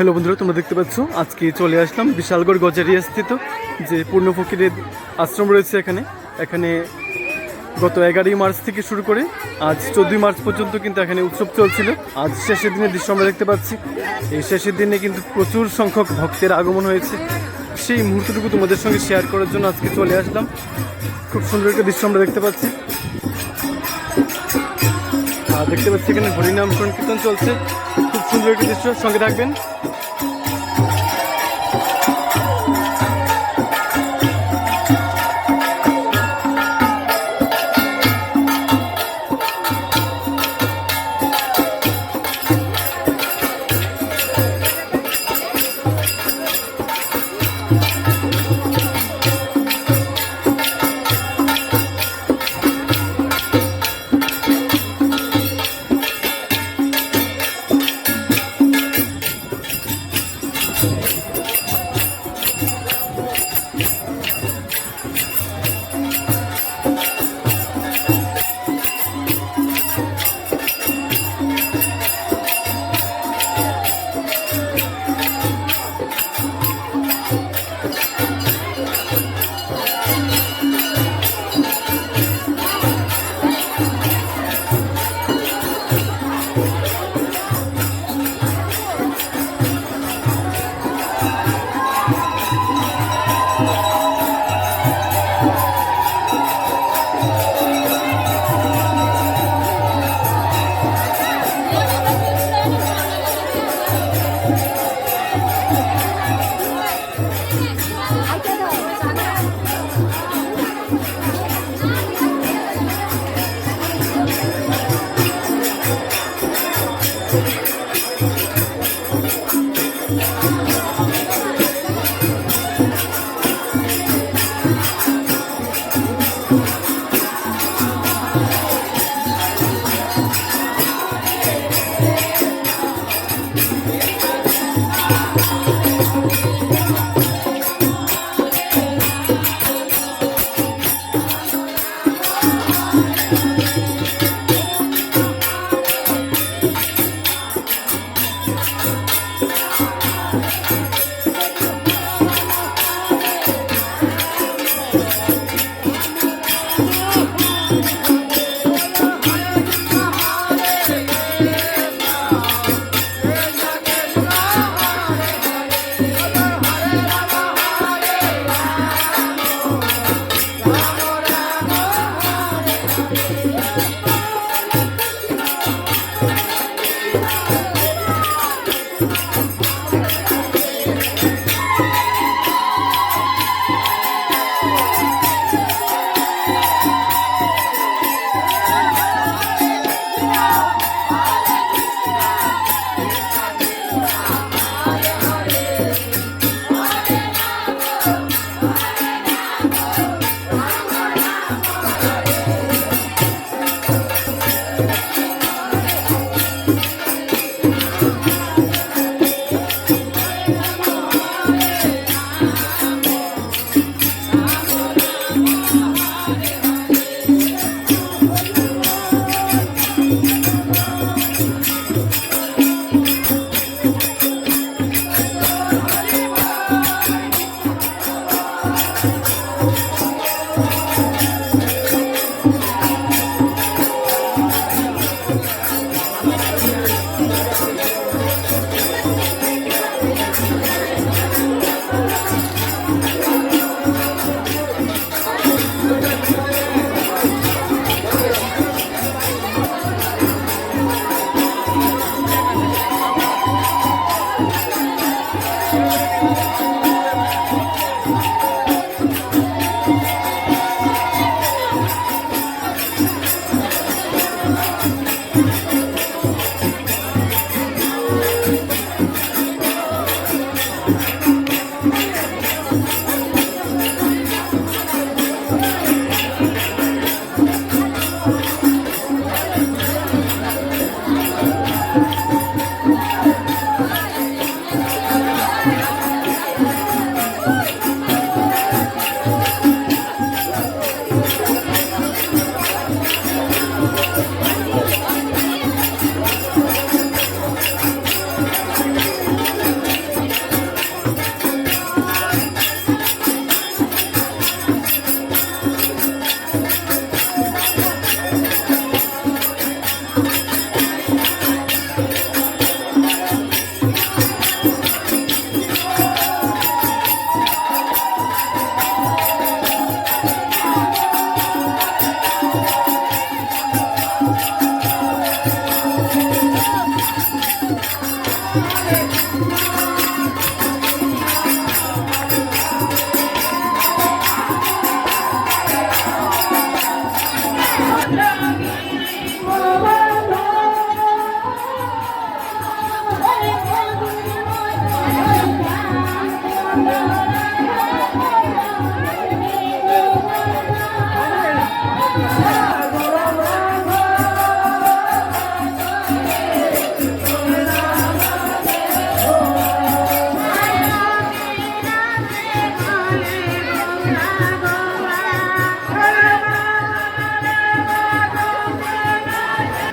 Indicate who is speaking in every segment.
Speaker 1: Hello বন্ধুরা, তোমরা দেখতে পাচ্ছ আজকে চলে আসলাম বিশালগড় গজারিয়া স্থিত যে পূর্ণ ফকিরের আশ্রম রয়েছে এখানে গত 11ই মার্চ থেকে শুরু করে আজ 14ই মার্চ পর্যন্ত কিন্তু এখানে উৎসব চলছিল। আজ শেষের দিনের দৃশ্য আমরা দেখতে পাচ্ছি। এই শেষের দিনে কিন্তু প্রচুর সংখ্যক ভক্তের আগমন হয়েছে। সেই মুহূর্তটুকু তোমাদের সঙ্গে শেয়ার করার জন্য আজকে চলে আসলাম। খুব সুন্দর একটা দৃশ্য আমরা দেখতে পাচ্ছি। আর দেখতে পাচ্ছি এখানে হরিনাম সংকীর্তন চলছে। খুব সুন্দর একটি দৃশ্য, সঙ্গে থাকবেন।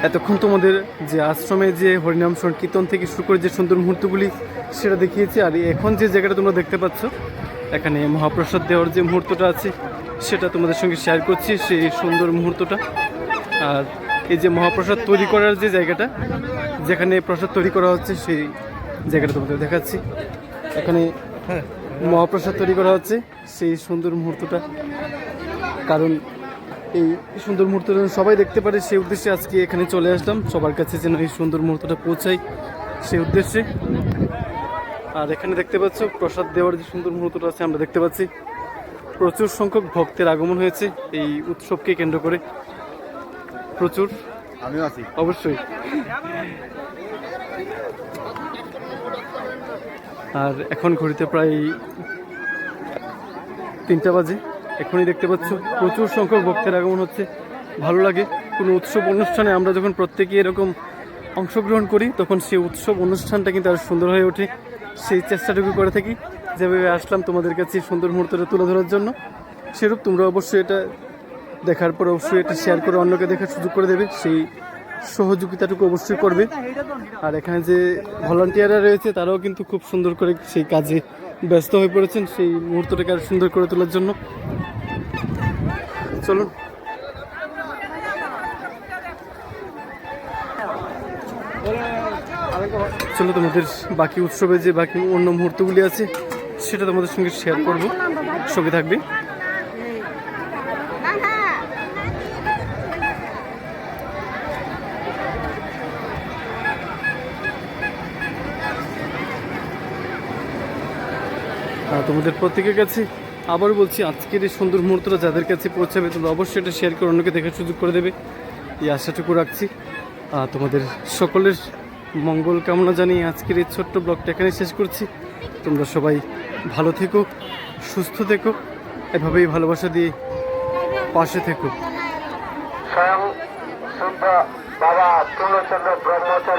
Speaker 1: এতক্ষণ তোমাদের যে আশ্রমে যে হরিনাম সংকীর্তন থেকে শুরু করে যে সুন্দর মুহূর্তগুলি সেটা দেখিয়েছি। আর এখন যে জায়গাটা তোমরা দেখতে পাচ্ছ, এখানে মহাপ্রসাদ দেওয়ার যে মুহূর্তটা আছে সেটা তোমাদের সঙ্গে শেয়ার করছি, সেই সুন্দর মুহূর্তটা। আর এই যে মহাপ্রসাদ তৈরি করার যে জায়গাটা, যেখানে প্রসাদ তৈরি করা হচ্ছে সেই জায়গাটা তোমাদের দেখাচ্ছি। এখানে মহাপ্রসাদ তৈরি করা হচ্ছে সেই সুন্দর মুহূর্তটা। কারণ এই সুন্দর মুহূর্তটা সবাই দেখতে পারে সেই উদ্দেশ্যে আজকে এখানে চলে আসলাম, সবার কাছে যেন এই সুন্দর মুহূর্তটা পৌঁছাই সেই উদ্দেশ্যে। আর এখানে দেখতে পাচ্ছ প্রসাদ দেওয়ার যে সুন্দর মুহূর্তটা আছে, আমরা দেখতে পাচ্ছি প্রচুর সংখ্যক ভক্তের আগমন হয়েছে এই উৎসবকে কেন্দ্র করে। প্রচুর,
Speaker 2: আমিও আছি
Speaker 1: অবশ্যই। আর এখন ঘড়িতে প্রায় 3টা বাজে। এখনই দেখতে পাচ্ছ প্রচুর সংখ্যক ভক্তের আগমন হচ্ছে। ভালো লাগে কোনো উৎসব অনুষ্ঠানে আমরা যখন প্রত্যেকে এরকম অংশগ্রহণ করি, তখন সেই উৎসব অনুষ্ঠানটা কিন্তু আরও সুন্দর হয়ে ওঠে। সেই চেষ্টাটুকু করে থাকি, যেভাবে আসলাম তোমাদের কাছে সুন্দর মুহূর্তটা তুলে ধরার জন্য। সেরূপ তোমরা অবশ্যই এটা দেখার পর অবশ্যই এটা শেয়ার করে অন্যকে দেখার সুযোগ করে দেবে, সেই সহযোগিতাটুকু অবশ্যই করবে। আর এখানে যে ভলান্টিয়াররা রয়েছে তারাও কিন্তু খুব সুন্দর করে সেই কাজে ব্যস্ত হয়ে পড়েছেন সেই মুহূর্তটাকে আরও সুন্দর করে তোলার জন্য। চলুন চলো তোমাদের বাকি উৎসবে যে বাকি অন্য মুহূর্তগুলি আছে সেটা তোমাদের সঙ্গে শেয়ার করব, সঙ্গে থাকবে। তোমাদের প্রত্যেকের কাছে আবার বলছি, আজকের এই সুন্দর মুহূর্তটা যাদের কাছে পৌঁছাবে তোমরা অবশ্যই এটা শেয়ার করে অন্যকে দেখার সুযোগ করে দেবে, এই আশাটুকু রাখছি। তোমাদের সকলের মঙ্গল কামনা জানিয়ে আজকের এই ছোট্ট ব্লগটা এখানে শেষ করছি। তোমরা সবাই ভালো থেকো, সুস্থ থেকো, এভাবেই ভালোবাসা দিয়ে পাশে থেকো।
Speaker 3: স্বয়ং শুদ্ধ বাবা পূর্ণচন্দ্র ব্রহ্মচারী